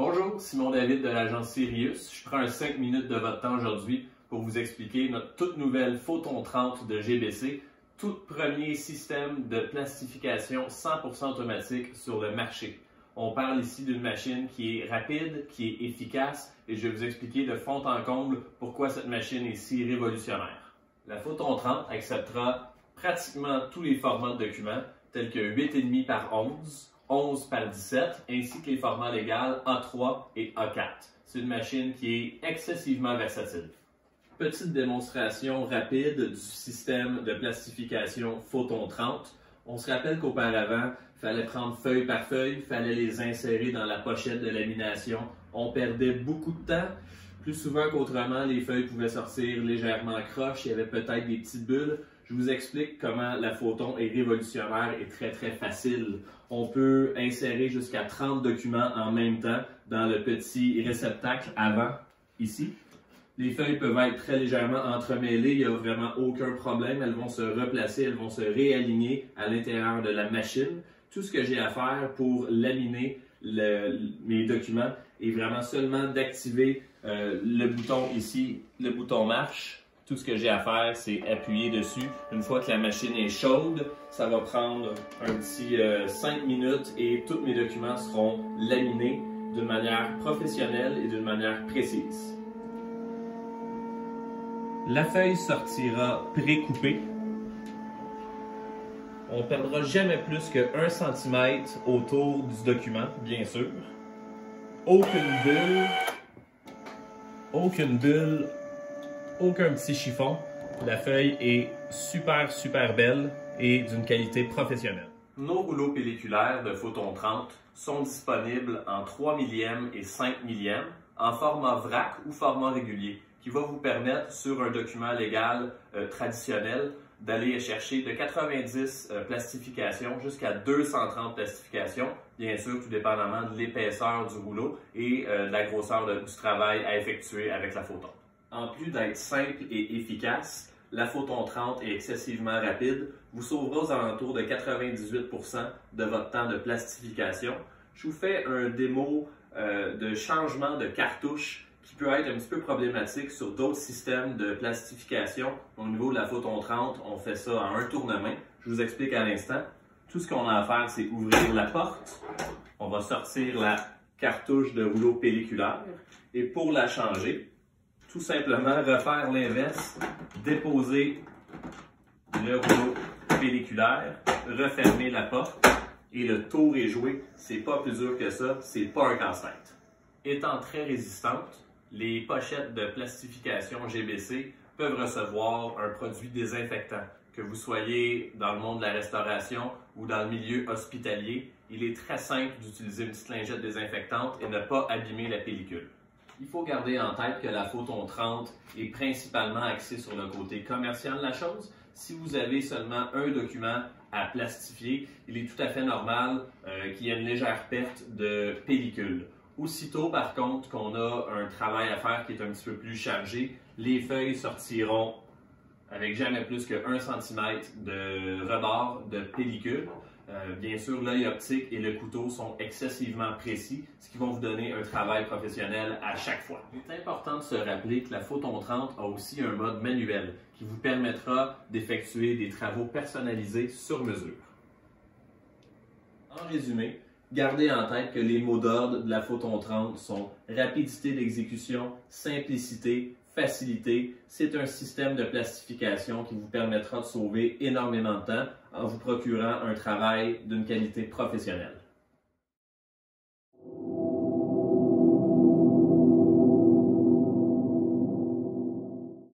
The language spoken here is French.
Bonjour, Simon David de l'agence Sirius. Je prends 5 minutes de votre temps aujourd'hui pour vous expliquer notre toute nouvelle Photon 30 de GBC, tout premier système de plastification 100% automatique sur le marché. On parle ici d'une machine qui est rapide, qui est efficace et je vais vous expliquer de fond en comble pourquoi cette machine est si révolutionnaire. La Photon 30 acceptera pratiquement tous les formats de documents tels que 8,5 par 11, 11 par 17, ainsi que les formats légaux A3 et A4. C'est une machine qui est excessivement versatile. Petite démonstration rapide du système de plastification Photon 30. On se rappelle qu'auparavant, il fallait prendre feuille par feuille, il fallait les insérer dans la pochette de lamination. On perdait beaucoup de temps. Plus souvent qu'autrement, les feuilles pouvaient sortir légèrement croches, il y avait peut-être des petites bulles. Je vous explique comment la Photon est révolutionnaire et très facile. On peut insérer jusqu'à 30 documents en même temps dans le petit réceptacle avant, ici. Les feuilles peuvent être très légèrement entremêlées, il n'y a vraiment aucun problème. Elles vont se replacer, elles vont se réaligner à l'intérieur de la machine. Tout ce que j'ai à faire pour laminer mes documents est vraiment seulement d'activer le bouton ici, le bouton marche. Tout ce que j'ai à faire, c'est appuyer dessus. Une fois que la machine est chaude, ça va prendre un petit 5 minutes et tous mes documents seront laminés d'une manière professionnelle et d'une manière précise. La feuille sortira pré-coupée. On ne perdra jamais plus que 1 cm autour du document, bien sûr. Aucune bulle, aucun petit chiffon. La feuille est super belle et d'une qualité professionnelle. Nos rouleaux pelliculaires de Photon 30 sont disponibles en 3 millièmes et 5 millièmes en format vrac ou format régulier qui va vous permettre sur un document légal traditionnel d'aller chercher de 90 plastifications jusqu'à 230 plastifications, bien sûr tout dépendamment de l'épaisseur du rouleau et de la grosseur du travail à effectuer avec la Photon. En plus d'être simple et efficace, la Photon 30 est excessivement rapide, vous sauvera aux alentours de 98% de votre temps de plastification. Je vous fais un démo de changement de cartouche qui peut être un petit peu problématique sur d'autres systèmes de plastification. Au niveau de la Photon 30, on fait ça en un tournement. Je vous explique à l'instant. Tout ce qu'on a à faire, c'est ouvrir la porte. On va sortir la cartouche de rouleau pelliculaire. Et pour la changer, tout simplement refaire l'inverse, déposer le rouleau pelliculaire, refermer la porte et le tour est joué. C'est pas plus dur que ça, c'est pas un casse-tête. Étant très résistante, les pochettes de plastification GBC peuvent recevoir un produit désinfectant. Que vous soyez dans le monde de la restauration ou dans le milieu hospitalier, il est très simple d'utiliser une petite lingette désinfectante et ne pas abîmer la pellicule. Il faut garder en tête que la Photon 30 est principalement axée sur le côté commercial de la chose. Si vous avez seulement un document à plastifier, il est tout à fait normal qu'il y ait une légère perte de pellicule. Aussitôt, par contre, qu'on a un travail à faire qui est un petit peu plus chargé, les feuilles sortiront avec jamais plus que 1 cm de rebord de pellicule. Bien sûr, l'œil optique et le couteau sont excessivement précis, ce qui va vous donner un travail professionnel à chaque fois. Il est important de se rappeler que la Photon 30 a aussi un mode manuel qui vous permettra d'effectuer des travaux personnalisés sur mesure. En résumé, gardez en tête que les mots d'ordre de la Photon 30 sont rapidité d'exécution, simplicité, facilité. C'est un système de plastification qui vous permettra de sauver énormément de temps en vous procurant un travail d'une qualité professionnelle.